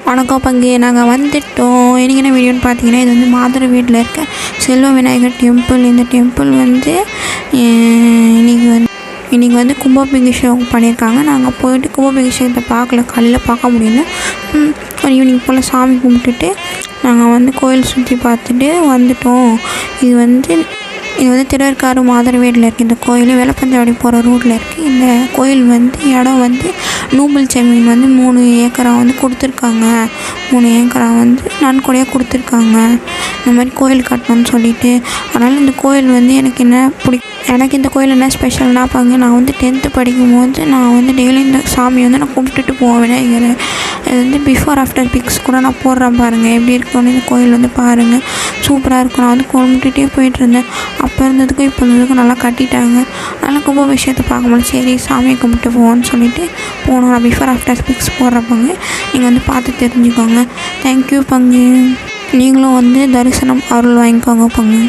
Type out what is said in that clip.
வணக்கம் பங்கு, நாங்கள் வந்துட்டோம். இன்றைக்கி என்ன வீடியோன்னு பார்த்தீங்கன்னா, இது வந்து மாதர வீட்டில் இருக்க செல்வ விநாயகர் டெம்பிள். இந்த டெம்பிள் வந்து இன்றைக்கி வந்து கும்பாபிஷேகம் பண்ணியிருக்காங்க. நாங்கள் போயிட்டு கும்பாபிஷேகத்தை காலையில் பார்க்க முடியல. ஒரு ஈவினிங் போல் சாமி கும்பிட்டுட்டு நாங்கள் வந்து கோயில் சுற்றி பார்த்துட்டு வந்துட்டோம். இது வந்து திருவேற்காடு மாதரவேடில் இருக்குது. இந்த கோயில் வேலப்பஞ்சாவடி போகிற ரூட்டில் இருக்குது. இந்த கோயில் வந்து இடம் வந்து நூபல் ஜமீன் வந்து 3 ஏக்கரா வந்து கொடுத்துருக்காங்க. 3 ஏக்கரா வந்து நன்கொடையாக கொடுத்துருக்காங்க. இந்த மாதிரி கோயில் கட்டணும்னு சொல்லிட்டு. அதனால் இந்த கோயில் வந்து எனக்கு இந்த கோயில் என்ன ஸ்பெஷல்னா பாருங்க, நான் வந்து 10th படிக்கும்போது நான் வந்து டெய்லி இந்த சாமி வந்து நான் கும்பிட்டுட்டு போவேன் விநாயகரை. இது வந்து பிஃபோர் ஆஃப்டர் பிக்ஸ் கூட நான் போடுறேன் பாருங்கள், எப்படி இருக்குன்னு. இந்த கோயில் வந்து பாருங்கள், சூப்பராக இருக்கும். நான் வந்து கும்பிட்டுட்டே போயிட்டுருந்தேன். அப்போ இருந்ததுக்கும் இப்போ இருந்ததுக்கும் நல்லா கட்டிட்டாங்க. அதனால் கும்பாபிஷேகத்தை பார்க்கும்போது சரி சாமியை கும்பிட்டு போவோன்னு சொல்லிட்டு போகணும். நான் பிஃபோர் ஆஃப்டர் பிக்ஸ் போடுறப்பங்க நீங்கள் வந்து பார்த்து தெரிஞ்சுக்கோங்க. தேங்க்யூ பங்கு. நீங்களும் வந்து தரிசனம் அருள் வாங்கிக்கோங்க பங்கு.